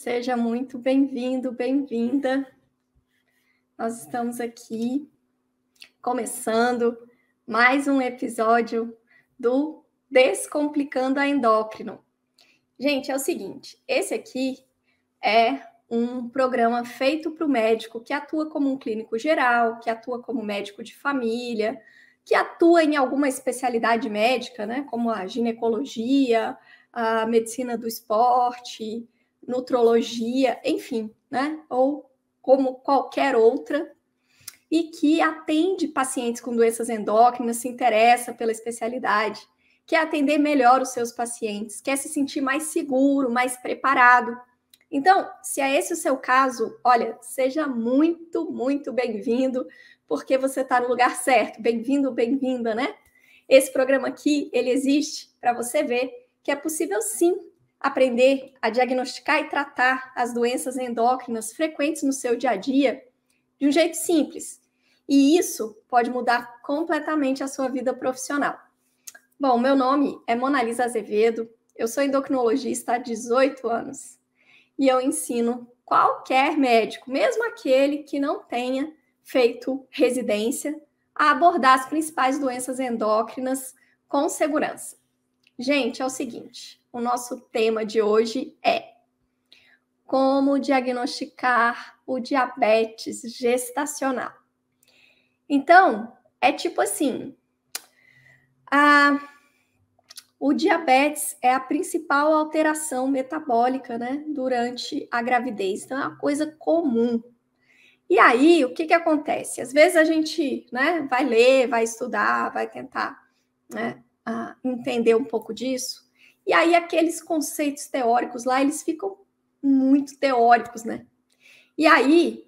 Seja muito bem-vindo, bem-vinda. Nós estamos aqui começando mais um episódio do Descomplicando a Endócrino. Gente, é o seguinte, esse aqui é um programa feito para o médico que atua como um clínico geral, que atua como médico de família, que atua em alguma especialidade médica, né, como a ginecologia, a medicina do esporte, nutrologia, enfim, né, ou como qualquer outra, e que atende pacientes com doenças endócrinas, se interessa pela especialidade, quer atender melhor os seus pacientes, quer se sentir mais seguro, mais preparado. Então, se é esse o seu caso, olha, seja muito, muito bem-vindo, porque você está no lugar certo. Bem-vindo, bem-vinda, né? Esse programa aqui, ele existe para você ver que é possível, sim, aprender a diagnosticar e tratar as doenças endócrinas frequentes no seu dia a dia de um jeito simples. E isso pode mudar completamente a sua vida profissional. Bom, meu nome é Monalisa Azevedo, eu sou endocrinologista há 18 anos. E eu ensino qualquer médico, mesmo aquele que não tenha feito residência, a abordar as principais doenças endócrinas com segurança. Gente, é o seguinte, o nosso tema de hoje é como diagnosticar o diabetes gestacional. Então, é tipo assim, o diabetes é a principal alteração metabólica, né, durante a gravidez. Então, é uma coisa comum. E aí, o que acontece? Às vezes a gente, né, vai ler, vai estudar, vai tentar, né, entender um pouco disso. E aí, aqueles conceitos teóricos lá, eles ficam muito teóricos, né? E aí,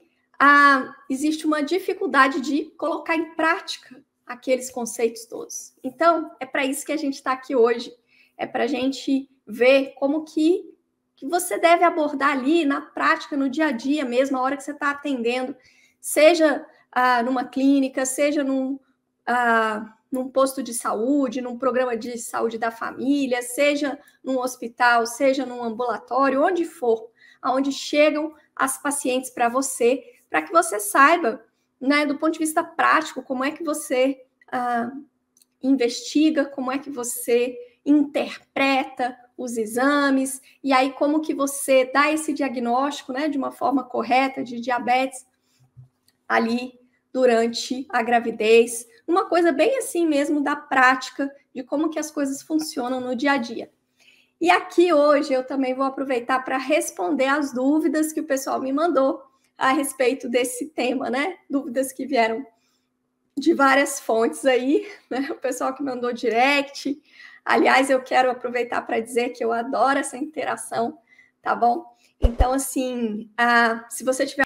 existe uma dificuldade de colocar em prática aqueles conceitos todos. Então, é para isso que a gente está aqui hoje. É para a gente ver como que você deve abordar ali na prática, no dia a dia mesmo, a hora que você está atendendo, seja numa clínica, seja num posto de saúde, num programa de saúde da família, seja num hospital, seja num ambulatório, onde for, aonde chegam as pacientes para você, para que você saiba, né, do ponto de vista prático, como é que você investiga, como é que você interpreta os exames, e aí como que você dá esse diagnóstico, né, de uma forma correta de diabetes ali durante a gravidez, uma coisa bem assim mesmo da prática, de como que as coisas funcionam no dia a dia. E aqui hoje eu também vou aproveitar para responder as dúvidas que o pessoal me mandou a respeito desse tema, né? Dúvidas que vieram de várias fontes aí, né? O pessoal que mandou direct. Aliás, eu quero aproveitar para dizer que eu adoro essa interação, tá bom? Então, assim, se você tiver...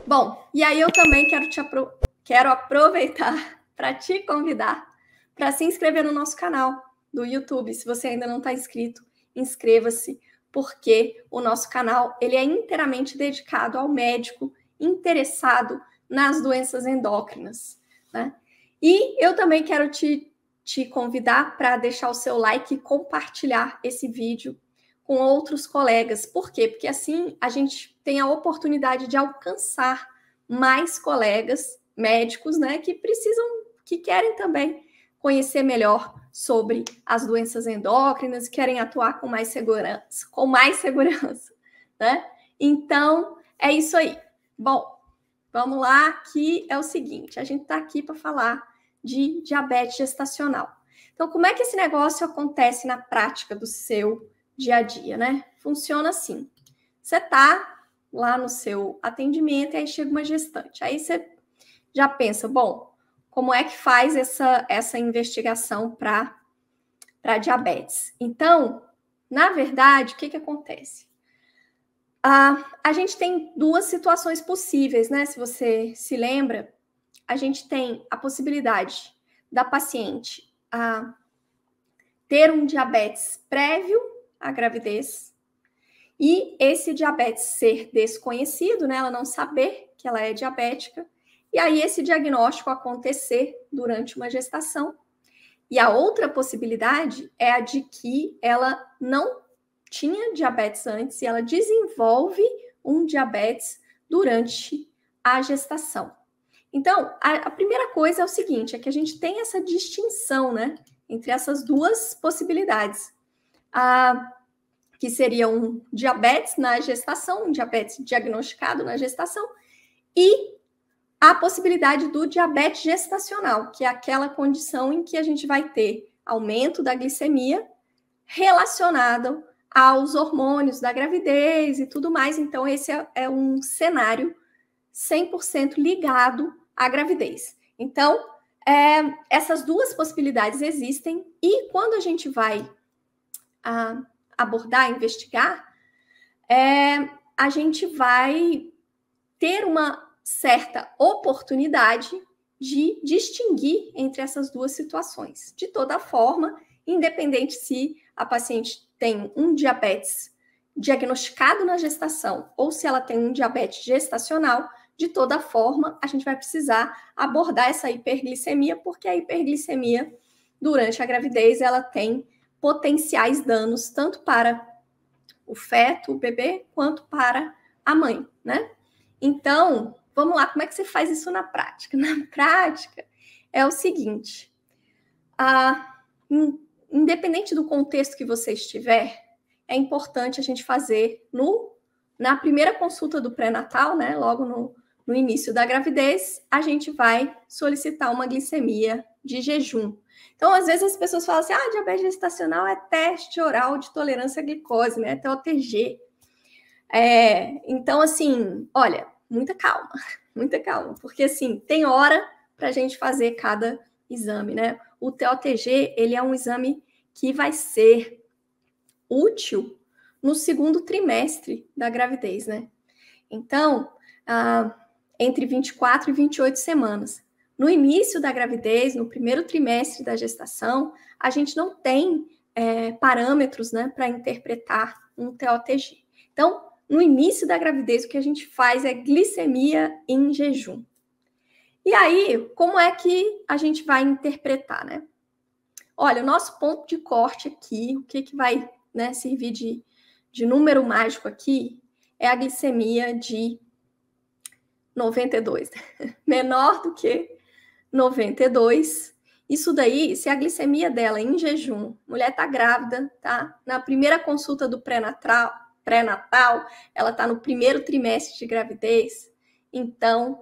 Bom, e aí eu também quero aproveitar para te convidar para se inscrever no nosso canal do YouTube. Se você ainda não está inscrito, inscreva-se, porque o nosso canal ele é inteiramente dedicado ao médico interessado nas doenças endócrinas, né? E eu também quero te convidar para deixar o seu like e compartilhar esse vídeo com outros colegas. Por quê? Porque assim a gente tem a oportunidade de alcançar mais colegas médicos, né, que querem também conhecer melhor sobre as doenças endócrinas, querem atuar com mais segurança, né? Então, é isso aí. Bom, vamos lá, que é o seguinte, a gente está aqui para falar de diabetes gestacional. Então, como é que esse negócio acontece na prática do seu dia a dia, né? Funciona assim. Você está lá no seu atendimento e aí chega uma gestante. Aí você já pensa, bom, como é que faz essa investigação para diabetes? Então, na verdade, o que acontece? A gente tem duas situações possíveis, né? Se você se lembra, a gente tem a possibilidade da paciente ter um diabetes prévio à gravidez e esse diabetes ser desconhecido, né? Ela não saber que ela é diabética, e aí esse diagnóstico acontecer durante uma gestação. E a outra possibilidade é a de que ela não tinha diabetes antes e ela desenvolve um diabetes durante a gestação. Então, a primeira coisa é o seguinte, é que a gente tem essa distinção, né, entre essas duas possibilidades. Que seria um diabetes na gestação, um diabetes diagnosticado na gestação, e a possibilidade do diabetes gestacional, que é aquela condição em que a gente vai ter aumento da glicemia relacionado aos hormônios da gravidez e tudo mais. Então, esse é um cenário 100% ligado à gravidez. Então, essas duas possibilidades existem e quando a gente vai abordar, investigar, a gente vai ter uma certa oportunidade de distinguir entre essas duas situações. De toda forma, independente se a paciente tem um diabetes diagnosticado na gestação ou se ela tem um diabetes gestacional, de toda forma, a gente vai precisar abordar essa hiperglicemia, porque a hiperglicemia durante a gravidez, ela tem potenciais danos tanto para o feto, o bebê, quanto para a mãe, né? Então, vamos lá, como é que você faz isso na prática? Na prática, é o seguinte, independente do contexto que você estiver, é importante a gente fazer na primeira consulta do pré-natal, né, logo no início da gravidez, a gente vai solicitar uma glicemia de jejum. Então, às vezes as pessoas falam assim, diabetes gestacional é teste oral de tolerância à glicose, né, TOTG. Então, assim, olha, muita calma, porque, assim, tem hora para a gente fazer cada exame, né? O TOTG, ele é um exame que vai ser útil no segundo trimestre da gravidez, né? Então, entre 24 e 28 semanas. No início da gravidez, no primeiro trimestre da gestação, a gente não tem parâmetros, né, para interpretar um TOTG. Então, no início da gravidez, o que a gente faz é glicemia em jejum. E aí, como é que a gente vai interpretar, né? Olha, o nosso ponto de corte aqui, o que vai, né, servir de número mágico aqui, é a glicemia de 92, menor do que 92. Isso daí, se a glicemia dela em jejum, mulher está grávida, tá? Na primeira consulta do pré-natal, ela está no primeiro trimestre de gravidez, então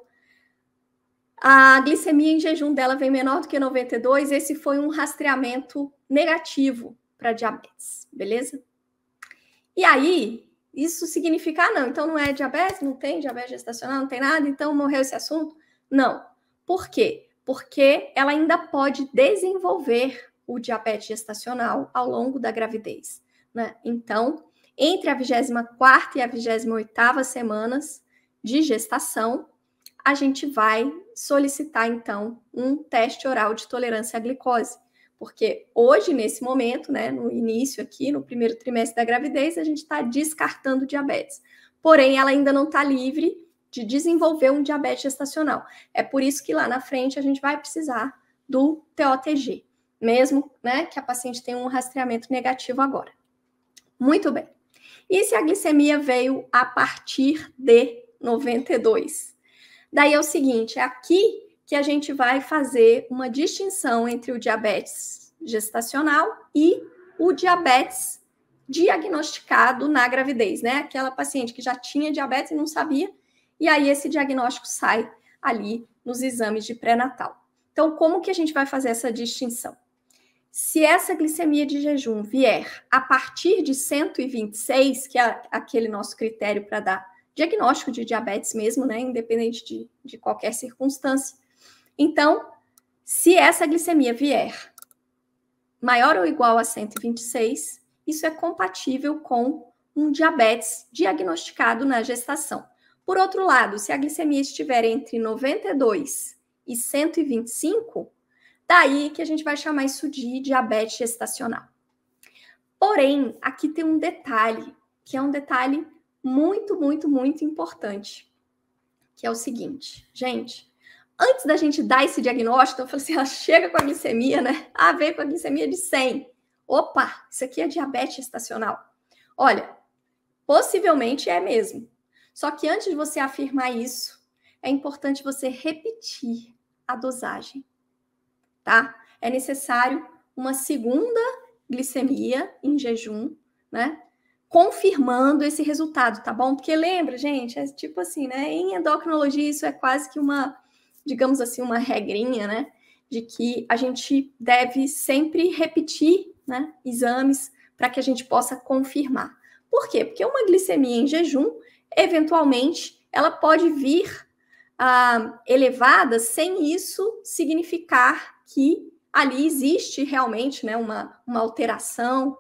a glicemia em jejum dela vem menor do que 92, esse foi um rastreamento negativo para diabetes, beleza? E aí, isso significa, não, então não é diabetes, não tem diabetes gestacional, não tem nada, então morreu esse assunto? Não. Por quê? Porque ela ainda pode desenvolver o diabetes gestacional ao longo da gravidez, né? Então, entre a 24ª e a 28ª semanas de gestação, a gente vai solicitar, então, um teste oral de tolerância à glicose. Porque hoje, nesse momento, né, no início aqui, no primeiro trimestre da gravidez, a gente está descartando diabetes. Porém, ela ainda não está livre de desenvolver um diabetes gestacional. É por isso que lá na frente a gente vai precisar do TOTG, mesmo, né, que a paciente tenha um rastreamento negativo agora. Muito bem. E se a glicemia veio a partir de 92? Daí é o seguinte, é aqui que a gente vai fazer uma distinção entre o diabetes gestacional e o diabetes diagnosticado na gravidez, né? Aquela paciente que já tinha diabetes e não sabia, e aí esse diagnóstico sai ali nos exames de pré-natal. Então, como que a gente vai fazer essa distinção? Se essa glicemia de jejum vier a partir de 126, que é aquele nosso critério para dar diagnóstico de diabetes mesmo, né, independente de qualquer circunstância. Então, se essa glicemia vier maior ou igual a 126, isso é compatível com um diabetes diagnosticado na gestação. Por outro lado, se a glicemia estiver entre 92 e 125, daí que a gente vai chamar isso de diabetes gestacional. Porém, aqui tem um detalhe, que é um detalhe muito, muito, muito importante, que é o seguinte, gente, antes da gente dar esse diagnóstico, eu falei assim, ela chega com a glicemia, né? Veio com a glicemia de 100. Opa, isso aqui é diabetes gestacional. Olha, possivelmente é mesmo. Só que antes de você afirmar isso, é importante você repetir a dosagem, tá? É necessário uma segunda glicemia em jejum, né? Confirmando esse resultado, tá bom? Porque lembra, gente, é tipo assim, né? Em endocrinologia isso é quase que uma, digamos assim, uma regrinha, né? De que a gente deve sempre repetir, né, exames para que a gente possa confirmar. Por quê? Porque uma glicemia em jejum, eventualmente, ela pode vir elevada sem isso significar que ali existe realmente, né, uma alteração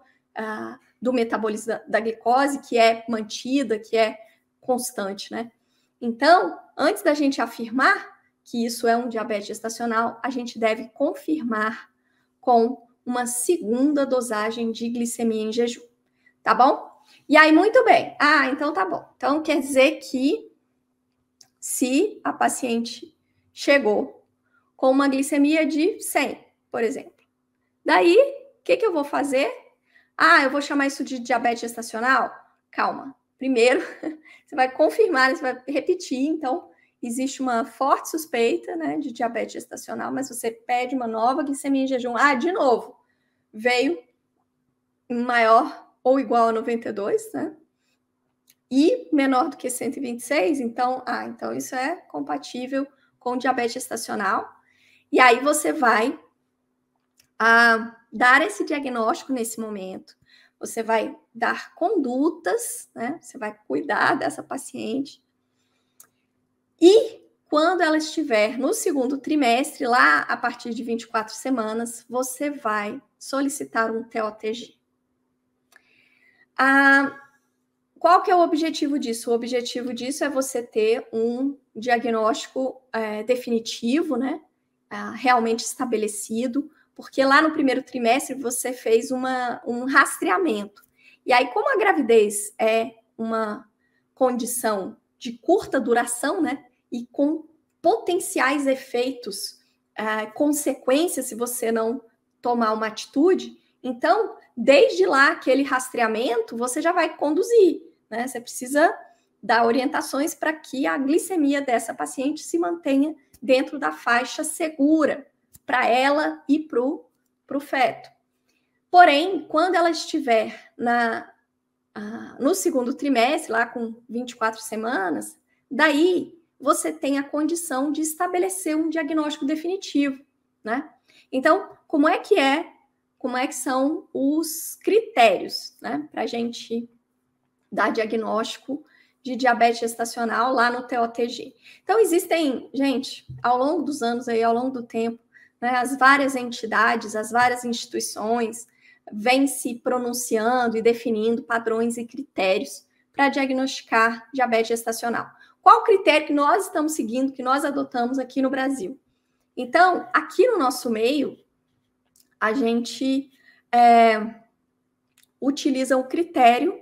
do metabolismo da glicose que é mantida, que é constante, né? Então, antes da gente afirmar que isso é um diabetes gestacional, a gente deve confirmar com uma segunda dosagem de glicemia em jejum, tá bom? E aí, muito bem. Então tá bom. Então, quer dizer que se a paciente chegou com uma glicemia de 100, por exemplo, daí, o que eu vou fazer? Eu vou chamar isso de diabetes gestacional? Calma. Primeiro, você vai confirmar, você vai repetir. Então, existe uma forte suspeita, né, de diabetes gestacional, mas você pede uma nova glicemia em jejum. De novo, veio maior ou igual a 92, né? E menor do que 126, então isso é compatível com diabetes gestacional. E aí você vai dar esse diagnóstico nesse momento. Você vai dar condutas, né? Você vai cuidar dessa paciente. E quando ela estiver no segundo trimestre, lá a partir de 24 semanas, você vai solicitar um TOTG. Qual que é o objetivo disso? O objetivo disso é você ter um diagnóstico definitivo, né? Realmente estabelecido, porque lá no primeiro trimestre você fez um rastreamento. E aí, como a gravidez é uma condição de curta duração, né? E com potenciais efeitos, consequências se você não tomar uma atitude, então, desde lá, aquele rastreamento, você já vai conduzir, né? Você precisa dar orientações para que a glicemia dessa paciente se mantenha dentro da faixa segura para ela e para o feto. Porém, quando ela estiver no segundo trimestre, lá com 24 semanas, daí você tem a condição de estabelecer um diagnóstico definitivo, né? Então, como é que são os critérios, né, para a gente dar diagnóstico de diabetes gestacional lá no TOTG. Então, existem, gente, ao longo dos anos, ao longo do tempo, né, as várias entidades, as várias instituições vêm se pronunciando e definindo padrões e critérios para diagnosticar diabetes gestacional. Qual o critério que nós estamos seguindo, que nós adotamos aqui no Brasil? Então, aqui no nosso meio, a gente utiliza um critério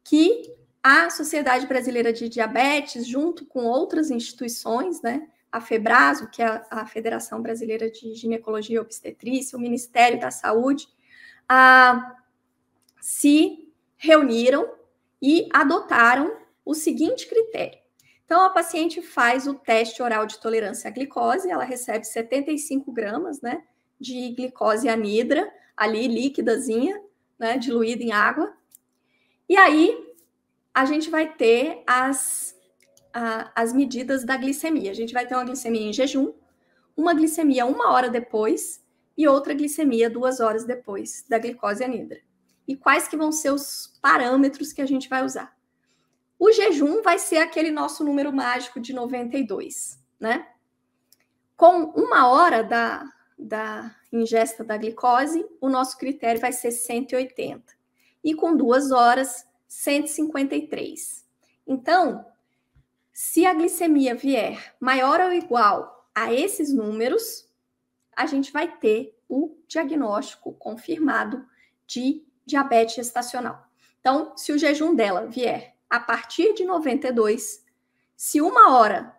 que a Sociedade Brasileira de Diabetes, junto com outras instituições, né, a FEBRASO, que é a Federação Brasileira de Ginecologia e Obstetrícia, o Ministério da Saúde, se reuniram e adotaram o seguinte critério. Então, a paciente faz o teste oral de tolerância à glicose, ela recebe 75 gramas, né, de glicose anidra, ali líquidazinha, né, diluída em água. E aí, a gente vai ter as medidas da glicemia. A gente vai ter uma glicemia em jejum, uma glicemia 1 hora depois e outra glicemia 2 horas depois da glicose anidra. E quais que vão ser os parâmetros que a gente vai usar? O jejum vai ser aquele nosso número mágico de 92, né? Com 1 hora da ingesta da glicose, o nosso critério vai ser 180. E com 2 horas, 153. Então, se a glicemia vier maior ou igual a esses números, a gente vai ter o diagnóstico confirmado de diabetes gestacional. Então, se o jejum dela vier a partir de 92, se 1 hora,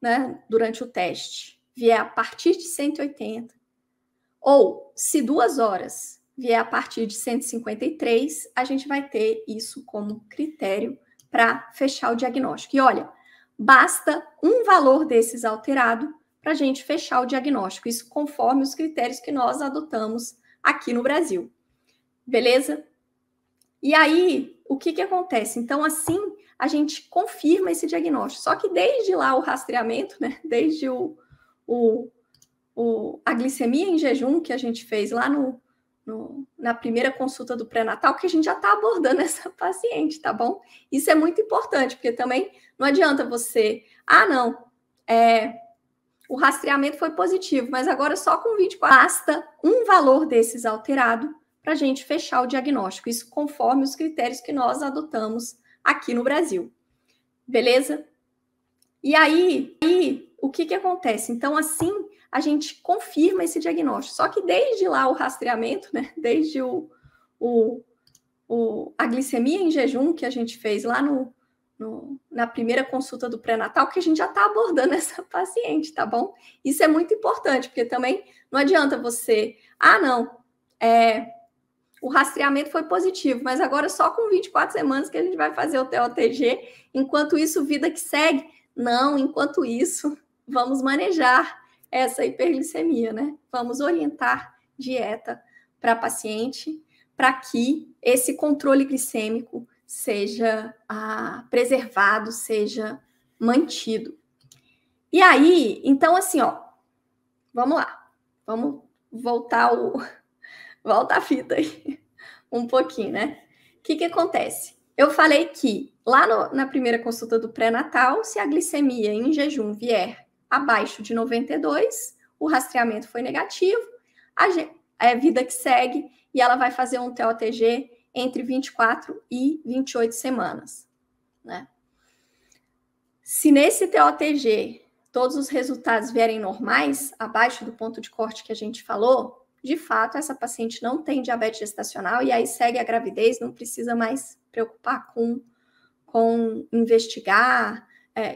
né, durante o teste, vier a partir de 180, ou se 2 horas vier a partir de 153, a gente vai ter isso como critério para fechar o diagnóstico. E olha, basta um valor desses alterado para a gente fechar o diagnóstico, isso conforme os critérios que nós adotamos aqui no Brasil. Beleza? E aí, o que acontece? Então, assim, a gente confirma esse diagnóstico. Só que desde lá o rastreamento, né? Desde a glicemia em jejum que a gente fez lá na primeira consulta do pré-natal, que a gente já está abordando essa paciente, tá bom? Isso é muito importante, porque também não adianta você... o rastreamento foi positivo, mas agora só com 24... Basta um valor desses alterado para a gente fechar o diagnóstico. Isso conforme os critérios que nós adotamos aqui no Brasil. Beleza? E aí o que acontece? Então, assim, a gente confirma esse diagnóstico. Só que desde lá o rastreamento, né? Desde a glicemia em jejum que a gente fez lá na primeira consulta do pré-natal, que a gente já está abordando essa paciente, tá bom? Isso é muito importante, porque também não adianta você... o rastreamento foi positivo, mas agora só com 24 semanas que a gente vai fazer o TOTG. Enquanto isso, vida que segue? Não, enquanto isso, vamos manejar essa hiperglicemia, né? Vamos orientar dieta para a paciente, para que esse controle glicêmico seja preservado, seja mantido. E aí, então, assim, ó, vamos lá. Vamos voltar volta a fita aí um pouquinho, né? O que acontece? Eu falei que lá na primeira consulta do pré-natal, se a glicemia em jejum vier abaixo de 92, o rastreamento foi negativo, é vida que segue e ela vai fazer um TOTG entre 24 e 28 semanas, né? Se nesse TOTG todos os resultados vierem normais, abaixo do ponto de corte que a gente falou, de fato, essa paciente não tem diabetes gestacional e aí segue a gravidez, não precisa mais preocupar com investigar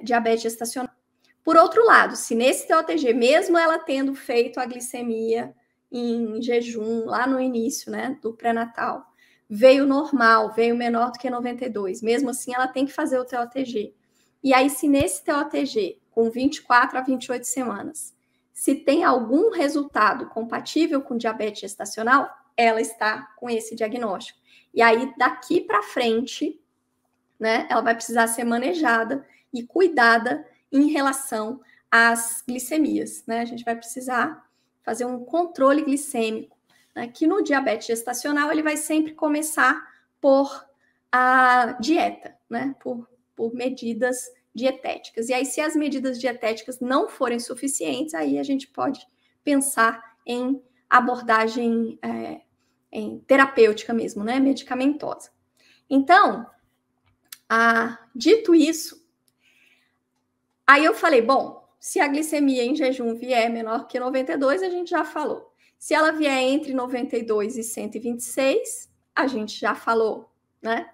diabetes gestacional. Por outro lado, se nesse TOTG, mesmo ela tendo feito a glicemia em jejum lá no início, né, do pré-natal, veio normal, veio menor do que 92, mesmo assim ela tem que fazer o TOTG. E aí, se nesse TOTG, com 24 a 28 semanas, se tem algum resultado compatível com diabetes gestacional, ela está com esse diagnóstico. E aí, daqui para frente, né, ela vai precisar ser manejada e cuidada em relação às glicemias, né? A gente vai precisar fazer um controle glicêmico, né, que no diabetes gestacional ele vai sempre começar por a dieta, né? Por medidas dietéticas. E aí, se as medidas dietéticas não forem suficientes, aí a gente pode pensar em abordagem terapêutica mesmo, né? Medicamentosa. Então, dito isso, aí eu falei, bom, se a glicemia em jejum vier menor que 92, a gente já falou. Se ela vier entre 92 e 126, a gente já falou, né?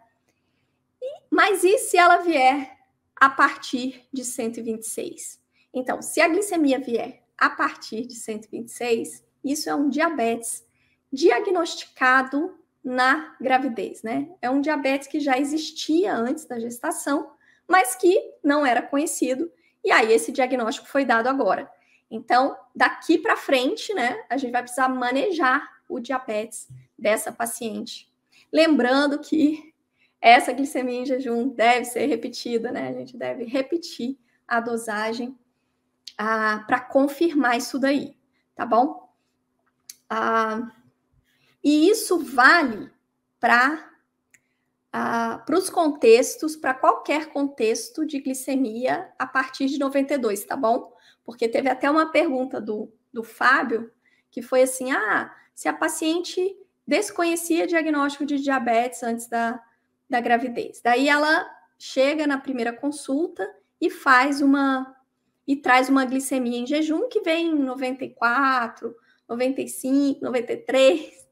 Mas e se ela vier a partir de 126? Então, se a glicemia vier a partir de 126, isso é um diabetes diagnosticado na gravidez, né? É um diabetes que já existia antes da gestação, mas que não era conhecido, e aí esse diagnóstico foi dado agora. Então, daqui para frente, né, a gente vai precisar manejar o diabetes dessa paciente. Lembrando que essa glicemia em jejum deve ser repetida, né? A gente deve repetir a dosagem para confirmar isso daí, tá bom? E isso vale para os contextos, para qualquer contexto de glicemia a partir de 92, tá bom? Porque teve até uma pergunta do Fábio, que foi assim, se a paciente desconhecia diagnóstico de diabetes antes da gravidez. Daí ela chega na primeira consulta e traz uma glicemia em jejum que vem em 94, 95, 93.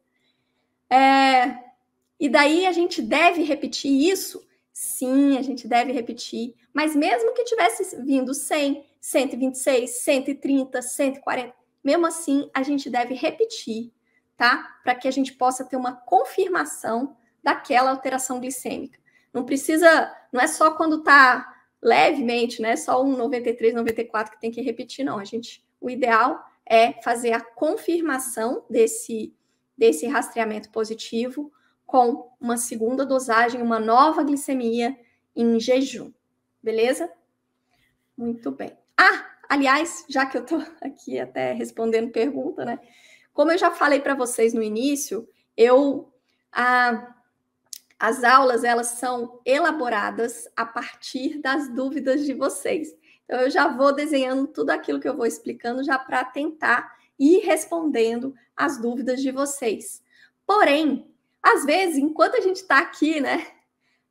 E daí a gente deve repetir isso? Sim, a gente deve repetir. Mas mesmo que tivesse vindo 100, 126, 130, 140, mesmo assim a gente deve repetir, tá? Para que a gente possa ter uma confirmação daquela alteração glicêmica. Não precisa, não é só quando tá levemente, né? Só um 93, 94 que tem que repetir, não. O ideal é fazer a confirmação desse rastreamento positivo com uma segunda dosagem, uma nova glicemia em jejum, beleza? Muito bem. Aliás, já que eu tô aqui até respondendo pergunta, né? Como eu já falei para vocês no início, as aulas, elas são elaboradas a partir das dúvidas de vocês. Então, eu já vou desenhando tudo aquilo que eu vou explicando já para tentar ir respondendo as dúvidas de vocês. Porém, às vezes, enquanto a gente está aqui, né?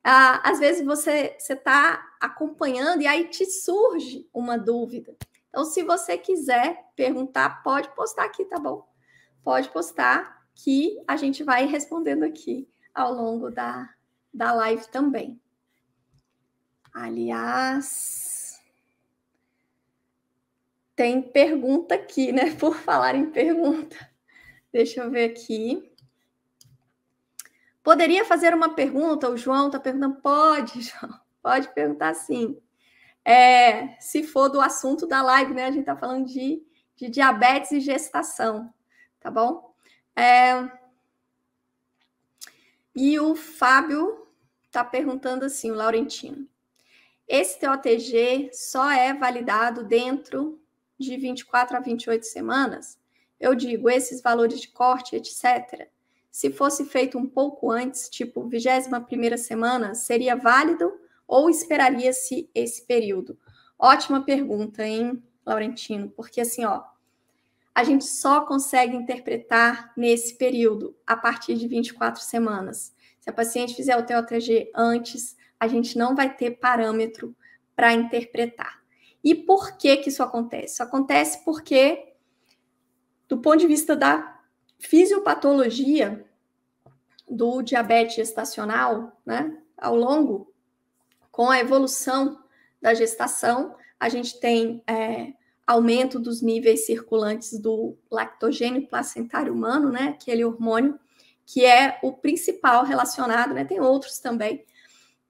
Às vezes você está acompanhando e aí te surge uma dúvida. Então, se você quiser perguntar, pode postar aqui, tá bom? Pode postar que a gente vai respondendo aqui ao longo da live também. Aliás, tem pergunta aqui, né? Por falar em pergunta. Deixa eu ver aqui. Poderia fazer uma pergunta? O João está perguntando. Pode, João. Pode perguntar sim. Se for do assunto da live, né? A gente está falando de diabetes e gestação, tá bom? E o Fábio está perguntando assim, o Laurentino. Esse TOTG só é validado dentro de 24 a 28 semanas? Eu digo, esses valores de corte, etc. Se fosse feito um pouco antes, tipo 21ª semana, seria válido ou esperaria-se esse período? Ótima pergunta, hein, Laurentino? Porque assim, ó, a gente só consegue interpretar nesse período, a partir de 24 semanas. Se a paciente fizer o TOTG antes, a gente não vai ter parâmetro para interpretar. E por que isso acontece? Isso acontece porque, do ponto de vista da fisiopatologia do diabetes gestacional, né, ao longo, com a evolução da gestação, a gente tem aumento dos níveis circulantes do lactogênio placentário humano, né, aquele hormônio, que é o principal relacionado, né, tem outros também,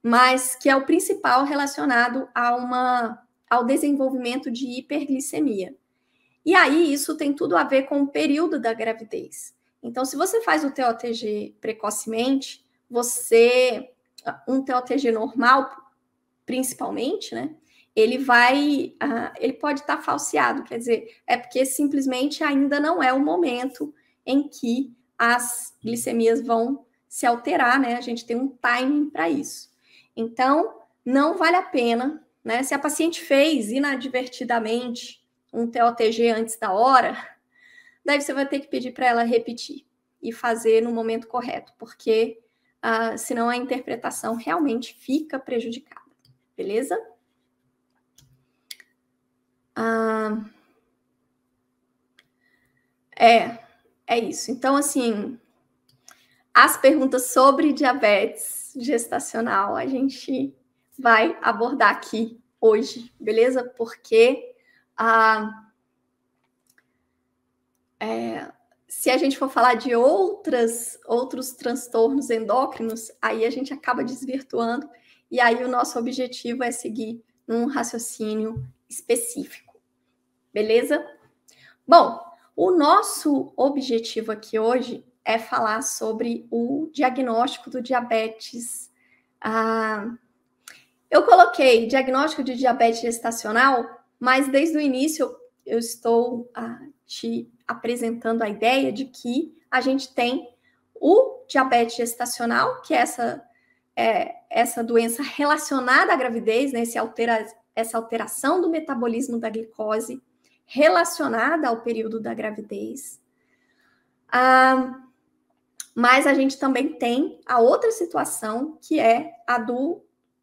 mas que é o principal relacionado ao desenvolvimento de hiperglicemia. E aí, isso tem tudo a ver com o período da gravidez. Então, se você faz o TOTG precocemente, um TOTG normal, principalmente, né, ele pode estar falseado, quer dizer, é porque simplesmente ainda não é o momento em que as glicemias vão se alterar, né, a gente tem um timing para isso. Então, não vale a pena, né, se a paciente fez inadvertidamente um TOTG antes da hora, daí você vai ter que pedir para ela repetir e fazer no momento correto, porque senão a interpretação realmente fica prejudicada, beleza? É isso. Então, assim, as perguntas sobre diabetes gestacional a gente vai abordar aqui hoje, beleza? Porque se a gente for falar de outros transtornos endócrinos, aí a gente acaba desvirtuando, e aí o nosso objetivo é seguir num raciocínio específico, beleza? Bom, o nosso objetivo aqui hoje é falar sobre o diagnóstico do diabetes. Eu coloquei diagnóstico de diabetes gestacional, mas desde o início eu estou te apresentando a ideia de que a gente tem o diabetes gestacional, que é essa doença relacionada à gravidez, né, essa alteração do metabolismo da glicose relacionada ao período da gravidez. Mas a gente também tem a outra situação, que é a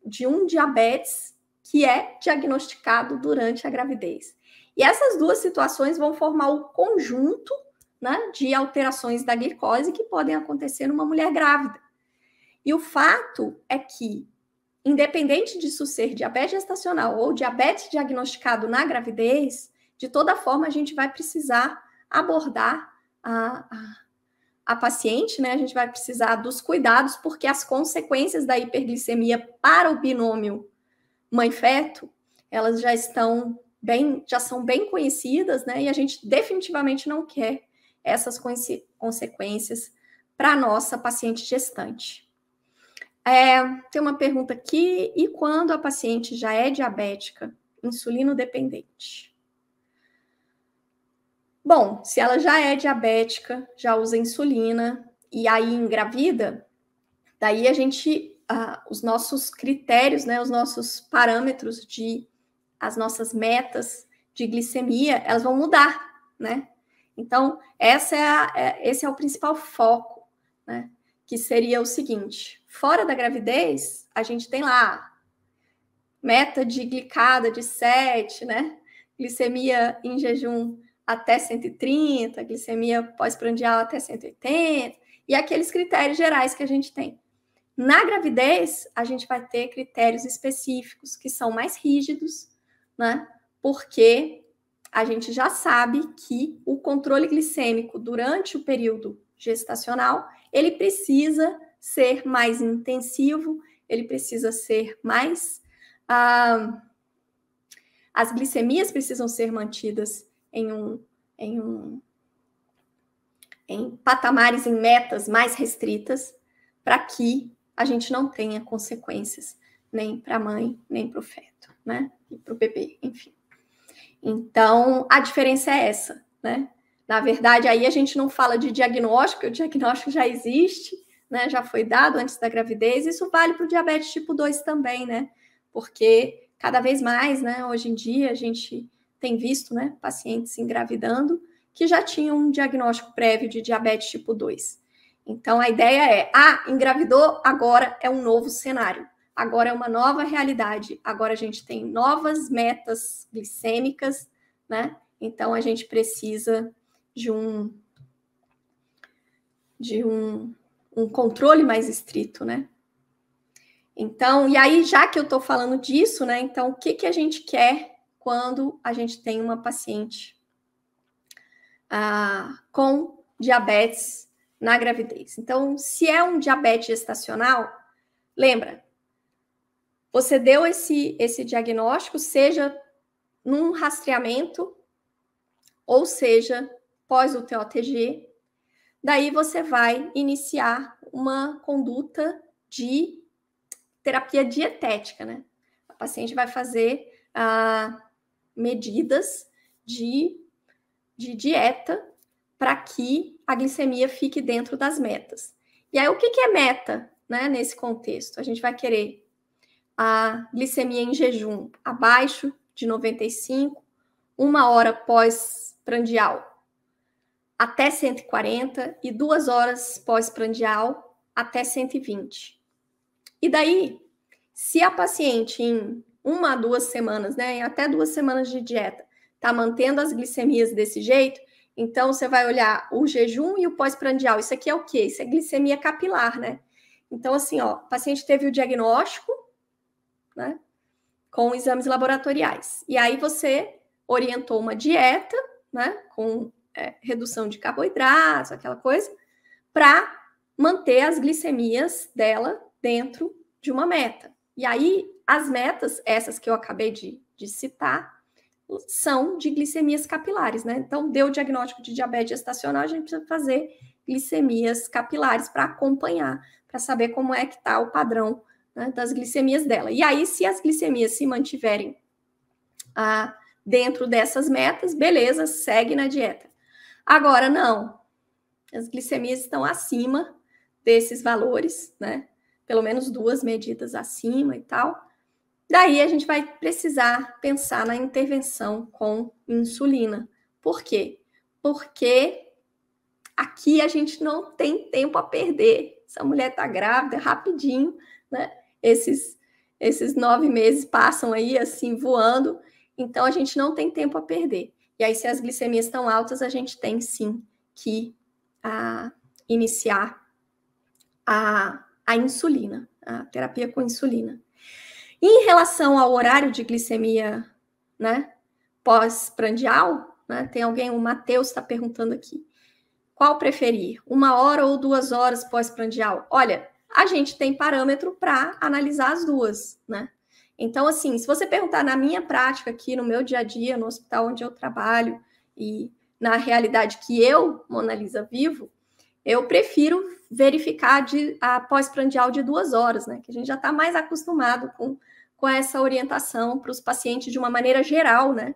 de um diabetes que é diagnosticado durante a gravidez. E essas duas situações vão formar o conjunto, né, de alterações da glicose que podem acontecer numa mulher grávida. E o fato é que, independente disso ser diabetes gestacional ou diabetes diagnosticado na gravidez, de toda forma a gente vai precisar abordar a paciente, né, a gente vai precisar dos cuidados, porque as consequências da hiperglicemia para o binômio mãe-feto, elas já são bem conhecidas, né, e a gente definitivamente não quer essas consequências para a nossa paciente gestante. Tem uma pergunta aqui, e quando a paciente já é diabética, insulino dependente? Bom, se ela já é diabética, já usa insulina, e aí engravida, daí a gente, os nossos critérios, né, os nossos parâmetros as nossas metas de glicemia, elas vão mudar, né? Então, esse é o principal foco, né? Que seria o seguinte, fora da gravidez, a gente tem lá meta de glicada de 7, né? Glicemia em jejum até 130, glicemia pós-prandial até 180, e aqueles critérios gerais que a gente tem. Na gravidez, a gente vai ter critérios específicos que são mais rígidos, né? Porque a gente já sabe que o controle glicêmico durante o período gestacional, ele precisa ser mais intensivo, ele precisa ser mais... as glicemias precisam ser mantidas em patamares, em metas mais restritas, para que a gente não tenha consequências nem para a mãe, nem para o feto, né? E para o bebê, enfim. Então, a diferença é essa, né? Na verdade, aí a gente não fala de diagnóstico, o diagnóstico já existe, né? Já foi dado antes da gravidez, isso vale para o diabetes tipo 2 também, né? Porque cada vez mais, né, hoje em dia, a gente tem visto, né, pacientes engravidando que já tinham um diagnóstico prévio de diabetes tipo 2. Então, a ideia é, engravidou, agora é um novo cenário, agora é uma nova realidade, agora a gente tem novas metas glicêmicas, né? Então, a gente precisa de um controle mais estrito, né? Então, e aí, já que eu estou falando disso, né? Então, o que a gente quer quando a gente tem uma paciente com diabetes na gravidez? Então, se é um diabetes gestacional, lembra, você deu esse diagnóstico, seja num rastreamento, ou seja, pós o TOTG, daí você vai iniciar uma conduta de terapia dietética, né? A paciente vai fazer medidas de dieta para que a glicemia fique dentro das metas. E aí, o que é meta, né, nesse contexto? A gente vai querer a glicemia em jejum abaixo de 95, 1 hora pós-prandial até 140 e 2 horas pós-prandial até 120. E daí, se a paciente em 1 a 2 semanas, né, em até 2 semanas de dieta, está mantendo as glicemias desse jeito, então você vai olhar o jejum e o pós-prandial. Isso aqui é o quê? Isso é glicemia capilar, né? Então, assim, ó, o paciente teve o diagnóstico, né, com exames laboratoriais. E aí você orientou uma dieta, né, com redução de carboidratos, aquela coisa, para manter as glicemias dela dentro de uma meta. E aí, as metas, essas que eu acabei de citar, são de glicemias capilares, né? Então, deu o diagnóstico de diabetes gestacional, a gente precisa fazer glicemias capilares para acompanhar, para saber como é que está o padrão, né, das glicemias dela. E aí, se as glicemias se mantiverem dentro dessas metas, beleza, segue na dieta. Agora, não. As glicemias estão acima desses valores, né? Pelo menos 2 medidas acima e tal. Daí a gente vai precisar pensar na intervenção com insulina. Por quê? Porque aqui a gente não tem tempo a perder. Se a mulher está grávida, rapidinho, né? Esses 9 meses passam aí assim voando, então a gente não tem tempo a perder. E aí, se as glicemias estão altas, a gente tem sim que iniciar a insulina, a terapia com insulina. Em relação ao horário de glicemia, né, pós-prandial, né, tem alguém, o Matheus está perguntando aqui. Qual preferir? 1 hora ou 2 horas pós-prandial? Olha, a gente tem parâmetro para analisar as duas, né? Então, assim, se você perguntar na minha prática aqui, no meu dia a dia, no hospital onde eu trabalho e na realidade que eu, Mona Lisa, vivo, eu prefiro verificar a pós-prandial de 2 horas, né? Que a gente já está mais acostumado com essa orientação para os pacientes de uma maneira geral, né?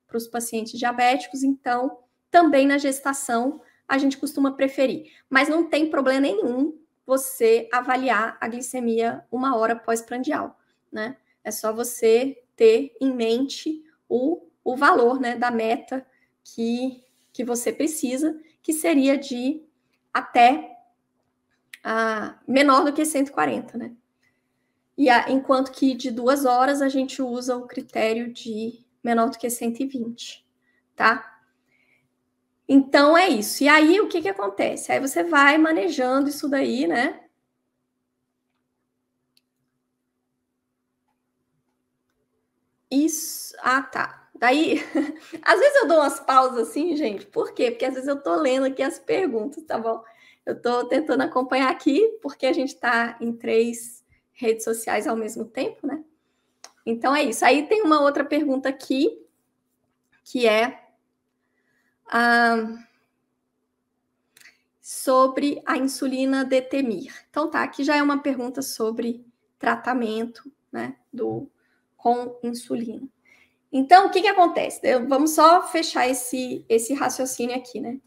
Para os pacientes diabéticos. Então, também na gestação, a gente costuma preferir. Mas não tem problema nenhum você avaliar a glicemia 1 hora pós-prandial, né? É só você ter em mente o valor, né, da meta que você precisa, que seria de até menor do que 140, né? Enquanto que de 2 horas a gente usa o critério de menor do que 120, tá? Então é isso. E aí o que acontece? Aí você vai manejando isso daí, né? Isso. Ah, tá. Daí, às vezes eu dou umas pausas assim, gente. Por quê? Porque às vezes eu tô lendo aqui as perguntas, tá bom? Eu tô tentando acompanhar aqui, porque a gente tá em 3 redes sociais ao mesmo tempo, né? Então é isso. Aí tem uma outra pergunta aqui, que é sobre a insulina Detemir. Então tá, aqui já é uma pergunta sobre tratamento, né, com insulina. Então, o que acontece? Vamos só fechar esse raciocínio aqui, né?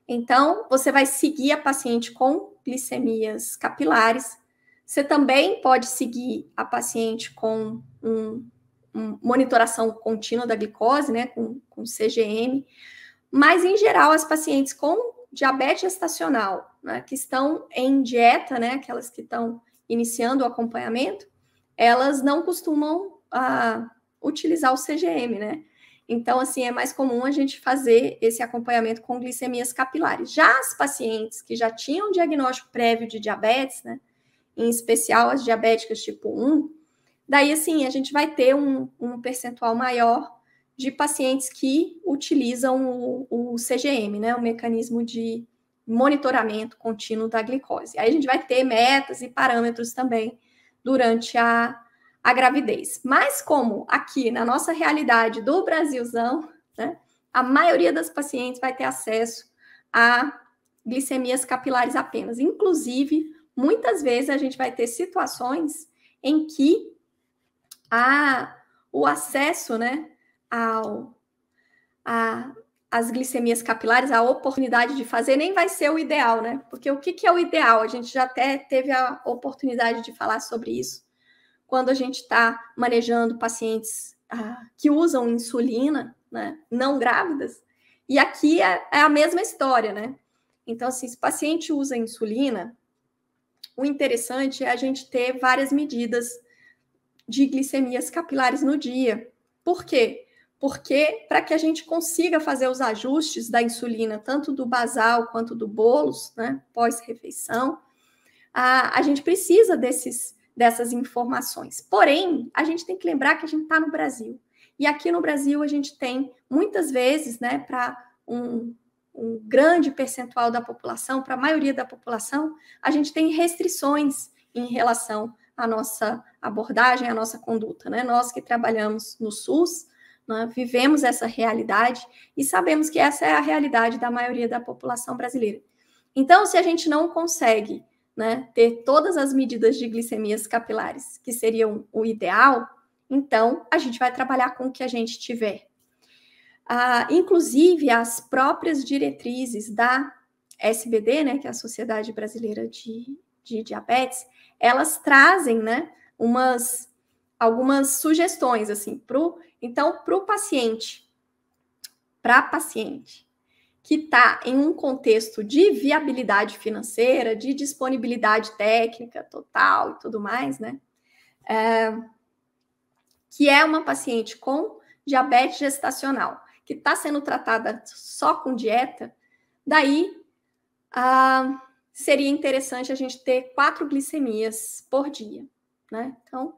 Então, você vai seguir a paciente com glicemias capilares. Você também pode seguir a paciente com monitoração contínua da glicose, né, com CGM. Mas, em geral, as pacientes com diabetes gestacional, né, que estão em dieta, né, aquelas que estão iniciando o acompanhamento, elas não costumam utilizar o CGM, né? Então, assim, é mais comum a gente fazer esse acompanhamento com glicemias capilares. Já as pacientes que já tinham diagnóstico prévio de diabetes, né, em especial as diabéticas tipo 1, daí, assim, a gente vai ter um percentual maior de pacientes que utilizam o CGM, né, o mecanismo de monitoramento contínuo da glicose. Aí a gente vai ter metas e parâmetros também durante a gravidez. Mas como aqui na nossa realidade do Brasilzão, né, a maioria das pacientes vai ter acesso a glicemias capilares apenas. Inclusive, muitas vezes a gente vai ter situações em que o acesso, né, as glicemias capilares, a oportunidade de fazer nem vai ser o ideal, né? Porque o que é o ideal? A gente já até teve a oportunidade de falar sobre isso quando a gente está manejando pacientes que usam insulina, né, não grávidas. E aqui é a mesma história, né? Então, assim, se o paciente usa insulina, o interessante é a gente ter várias medidas de glicemias capilares no dia. Por quê? Porque para que a gente consiga fazer os ajustes da insulina, tanto do basal quanto do bolus, né, pós-refeição, a gente precisa dessas informações. Porém, a gente tem que lembrar que a gente está no Brasil. E aqui no Brasil a gente tem, muitas vezes, né, para um grande percentual da população, para a maioria da população, a gente tem restrições em relação à nossa abordagem, à nossa conduta, né? Nós que trabalhamos no SUS, né, vivemos essa realidade e sabemos que essa é a realidade da maioria da população brasileira. Então, se a gente não consegue, né, ter todas as medidas de glicemias capilares, que seriam o ideal, então a gente vai trabalhar com o que a gente tiver. Inclusive, as próprias diretrizes da SBD, né, que é a Sociedade Brasileira de Diabetes, elas trazem, né, algumas sugestões, assim, então, para o paciente, que está em um contexto de viabilidade financeira, de disponibilidade técnica total e tudo mais, né? Que é uma paciente com diabetes gestacional, que está sendo tratada só com dieta, daí seria interessante a gente ter 4 glicemias por dia, né? Então,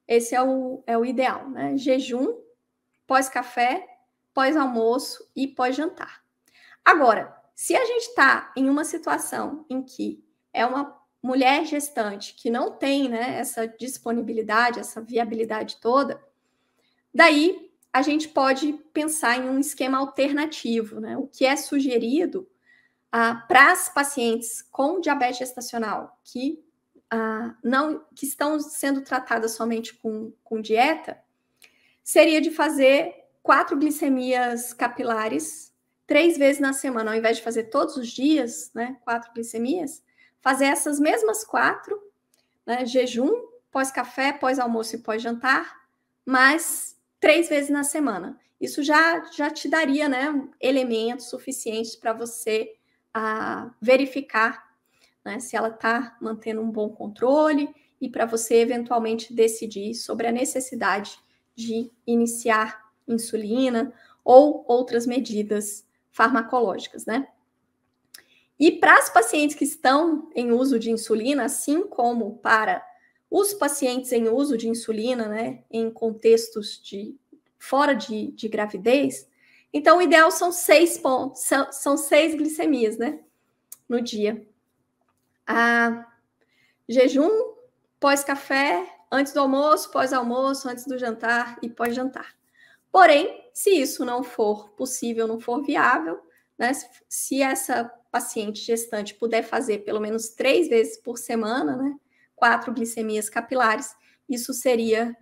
esse é o ideal, né? Jejum, pós-café, pós-almoço e pós-jantar. Agora, se a gente está em uma situação em que é uma mulher gestante que não tem, né, essa disponibilidade, essa viabilidade toda, daí a gente pode pensar em um esquema alternativo, né? O que é sugerido para as pacientes com diabetes gestacional que que estão sendo tratadas somente com dieta, seria de fazer 4 glicemias capilares 3 vezes na semana, ao invés de fazer todos os dias, né, 4 glicemias, fazer essas mesmas 4, né, jejum, pós-café, pós-almoço e pós-jantar, mas 3 vezes na semana. Isso já te daria, né, elementos suficientes para você verificar, né, se ela está mantendo um bom controle e para você eventualmente decidir sobre a necessidade de iniciar insulina ou outras medidas farmacológicas, né? E para as pacientes que estão em uso de insulina, assim como para os pacientes em uso de insulina, né, em contextos fora de gravidez, então o ideal são 6 pontos, são 6 glicemias, né, no dia. Jejum, pós-café, antes do almoço, pós-almoço, antes do jantar e pós-jantar. Porém, se isso não for possível, não for viável, né, se essa paciente gestante puder fazer pelo menos 3 vezes por semana, né, 4 glicemias capilares, isso seria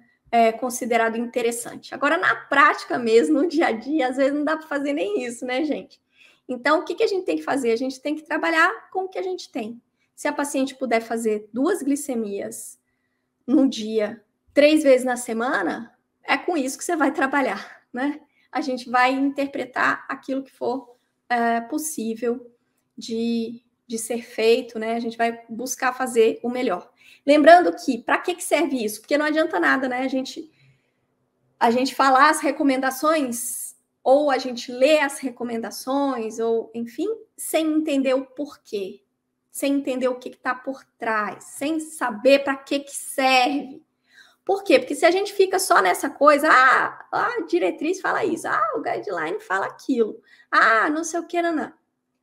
considerado interessante. Agora, na prática mesmo, no dia a dia, às vezes não dá para fazer nem isso, né, gente? Então, o que a gente tem que fazer? A gente tem que trabalhar com o que a gente tem. Se a paciente puder fazer 2 glicemias no dia, 3 vezes na semana, é com isso que você vai trabalhar, né? A gente vai interpretar aquilo que for possível de ser feito, né? A gente vai buscar fazer o melhor. Lembrando que, para que serve isso? Porque não adianta nada, né? A gente falar as recomendações, ou a gente lê as recomendações, ou, enfim, sem entender o porquê, sem entender o que está por trás, sem saber para que serve. Por quê? Porque se a gente fica só nessa coisa, a diretriz fala isso, o guideline fala aquilo, não sei o que, não.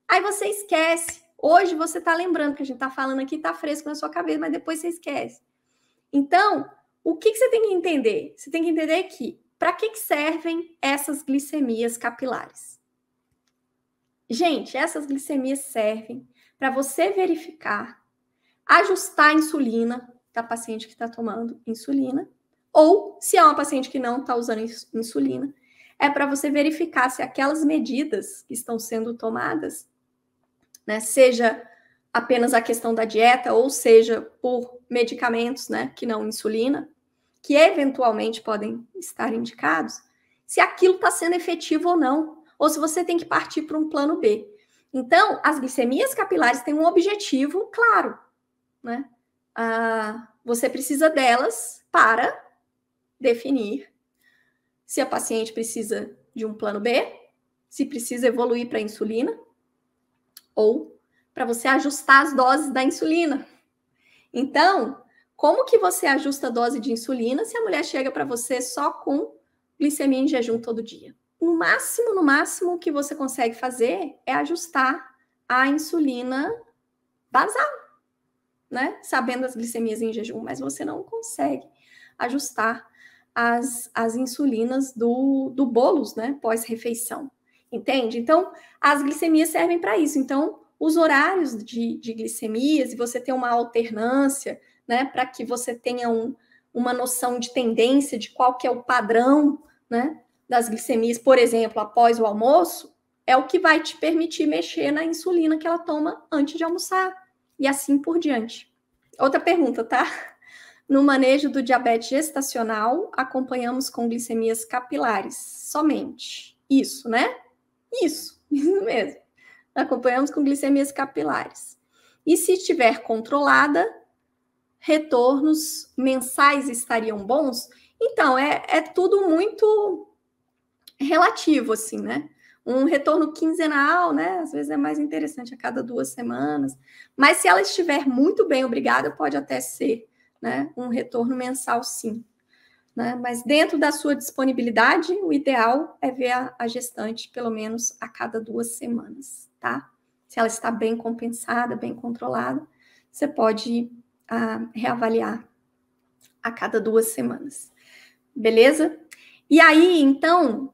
Aí você esquece. Hoje você está lembrando que a gente está falando aqui, está fresco na sua cabeça, mas depois você esquece. Então, o que você tem que entender? Você tem que entender que, para que servem essas glicemias capilares? Gente, essas glicemias servem para você verificar, ajustar a insulina da paciente que está tomando insulina, ou se é uma paciente que não está usando insulina, é para você verificar se aquelas medidas que estão sendo tomadas, né, seja apenas a questão da dieta, ou seja por medicamentos, né, que não insulina, que eventualmente podem estar indicados, se aquilo está sendo efetivo ou não, ou se você tem que partir para um plano B. Então, as glicemias capilares têm um objetivo claro, né? Você precisa delas para definir se a paciente precisa de um plano B, se precisa evoluir para a insulina, ou para você ajustar as doses da insulina. Então, como que você ajusta a dose de insulina se a mulher chega para você só com glicemia em jejum todo dia? No máximo, o que você consegue fazer é ajustar a insulina basal, né? Sabendo as glicemias em jejum, mas você não consegue ajustar as insulinas do bolos, né? Pós-refeição, entende? Então, as glicemias servem para isso. Então, os horários de glicemias, e você ter uma alternância, né? Para que você tenha uma noção de tendência de qual que é o padrão, né? Das glicemias, por exemplo, após o almoço, é o que vai te permitir mexer na insulina que ela toma antes de almoçar, e assim por diante. Outra pergunta, tá? No manejo do diabetes gestacional, acompanhamos com glicemias capilares somente. Isso, né? Isso mesmo. Acompanhamos com glicemias capilares. E se estiver controlada, retornos mensais estariam bons? Então, é tudo muito relativo, assim, né? Um retorno quinzenal, né? Às vezes é mais interessante a cada 2 semanas. Mas se ela estiver muito bem, obrigada, pode até ser, né? Um retorno mensal, sim. Né? Mas dentro da sua disponibilidade, o ideal é ver a gestante pelo menos a cada 2 semanas, tá? se ela está bem compensada, bem controlada, você pode reavaliar a cada 2 semanas. Beleza? E aí, então,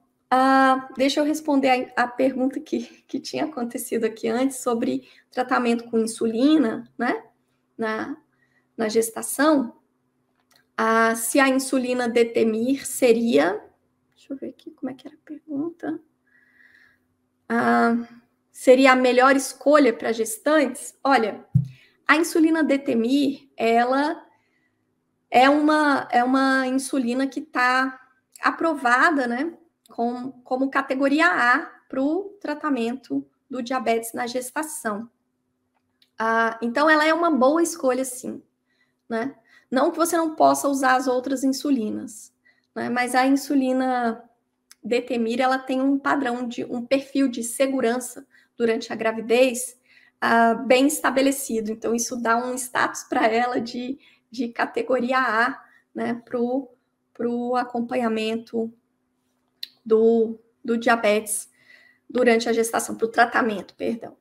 deixa eu responder a pergunta que tinha acontecido aqui antes sobre tratamento com insulina, né? Na gestação. Se a insulina Detemir seria... Deixa eu ver aqui como é que era a pergunta. Seria a melhor escolha para gestantes? Olha, a insulina Detemir, ela é uma insulina que está aprovada, né, como categoria A para o tratamento do diabetes na gestação. Então, ela é uma boa escolha, sim, né? Não que você não possa usar as outras insulinas, né? Mas a insulina Detemir, ela tem um padrão, um perfil de segurança durante a gravidez bem estabelecido. Então, isso dá um status para ela de categoria A, né, para o acompanhamento do diabetes durante a gestação, para o tratamento, perdão.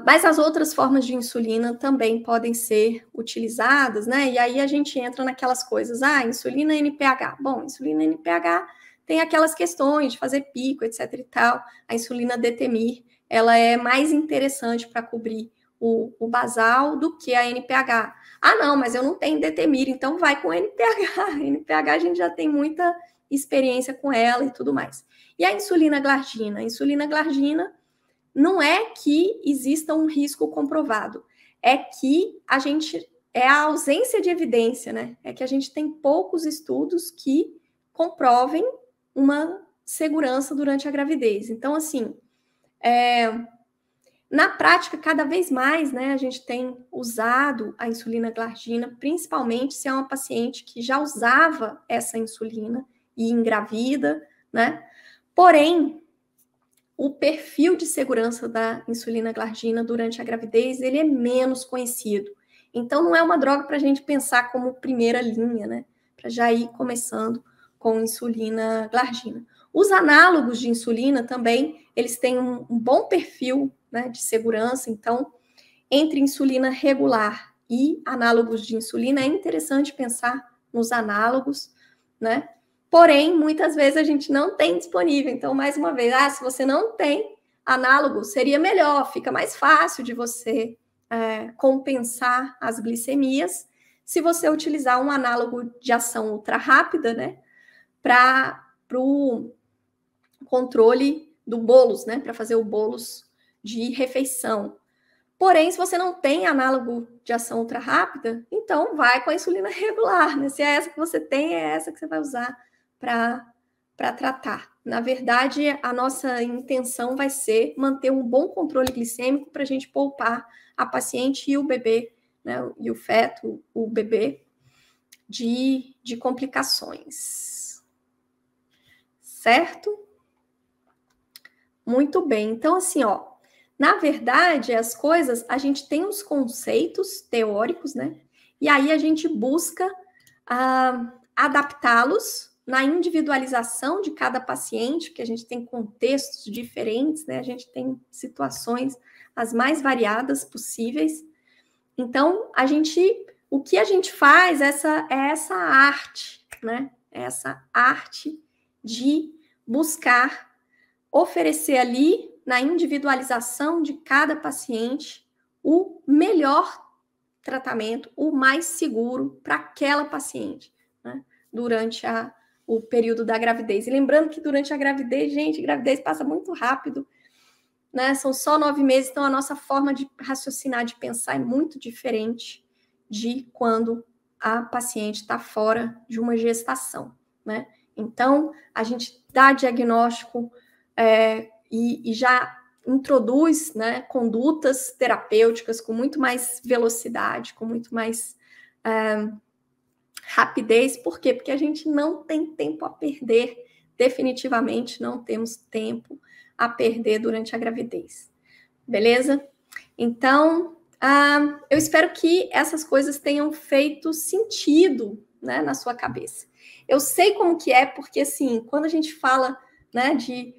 Mas as outras formas de insulina também podem ser utilizadas, né? E aí a gente entra naquelas coisas, insulina NPH. Bom, insulina NPH tem aquelas questões de fazer pico, etc e tal. A insulina Detemir, ela é mais interessante para cobrir o basal do que a NPH. Não, mas eu não tenho Detemir, então vai com NPH. NPH a gente já tem muita experiência com ela e tudo mais. E a insulina glargina? A insulina glargina não é que exista um risco comprovado, é que é a ausência de evidência, né? É que a gente tem poucos estudos que comprovem uma segurança durante a gravidez. Então, assim, na prática, cada vez mais, né, a gente tem usado a insulina glargina, principalmente se é uma paciente que já usava essa insulina e engravida, né? Porém, o perfil de segurança da insulina glargina durante a gravidez, ele é menos conhecido. Então, não é uma droga para a gente pensar como primeira linha, né? Para já ir começando com insulina glargina. Os análogos de insulina também, eles têm um bom perfil, né, de segurança. Então, entre insulina regular e análogos de insulina, é interessante pensar nos análogos, né? Porém, muitas vezes a gente não tem disponível. Então, mais uma vez, se você não tem análogo, seria melhor, fica mais fácil de você compensar as glicemias se você utilizar um análogo de ação ultra rápida, né? Para o controle do bolos, né? Para fazer o bolos de refeição. Porém, se você não tem análogo de ação ultra rápida, então vai com a insulina regular, né? Se é essa que você tem, é essa que você vai usar para tratar. Na verdade, a nossa intenção vai ser manter um bom controle glicêmico para a gente poupar a paciente e o bebê, né? E o feto, o bebê, de complicações. Certo? Muito bem. Então, assim, na verdade, as coisas, a gente tem os conceitos teóricos, né? E aí a gente busca adaptá-los na individualização de cada paciente, porque a gente tem contextos diferentes, né? A gente tem situações as mais variadas possíveis. Então, o que a gente faz é essa arte, né? Essa arte de buscar oferecer ali, na individualização de cada paciente, o melhor tratamento, o mais seguro para aquela paciente, né? Durante o período da gravidez. E lembrando que durante a gravidez, gente, a gravidez passa muito rápido, né? São só 9 meses, então a nossa forma de raciocinar, de pensar é muito diferente de quando a paciente está fora de uma gestação, né? Então, a gente dá diagnóstico e já introduz, né, condutas terapêuticas com muito mais velocidade, com muito mais rapidez. Por quê? Porque a gente não tem tempo a perder, definitivamente não temos tempo a perder durante a gravidez. Beleza? Então, eu espero que essas coisas tenham feito sentido, né, na sua cabeça. Eu sei como que é, porque assim, quando a gente fala né, de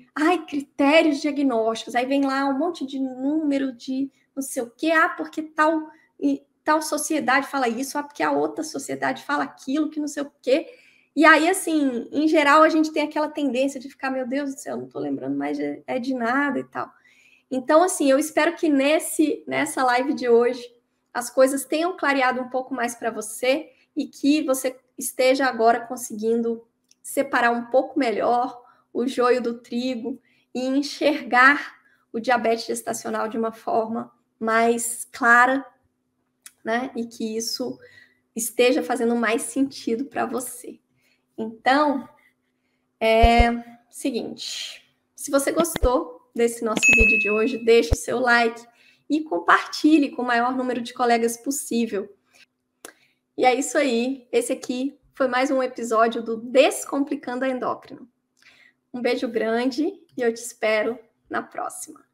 critérios diagnósticos, aí vem lá um monte de número de não sei o quê, porque tal sociedade fala isso, porque a outra sociedade fala aquilo, que não sei o quê. E aí, assim, em geral, a gente tem aquela tendência de ficar, meu Deus do céu, não tô lembrando mais de nada e tal. Então, assim, eu espero que nessa live de hoje as coisas tenham clareado um pouco mais para você e que você esteja agora conseguindo separar um pouco melhor o joio do trigo e enxergar o diabetes gestacional de uma forma mais clara, né? E que isso esteja fazendo mais sentido para você. Então, seguinte, se você gostou desse nosso vídeo de hoje, deixe o seu like e compartilhe com o maior número de colegas possível. E é isso aí, esse aqui foi mais um episódio do Descomplicando a Endócrino. Um beijo grande e eu te espero na próxima.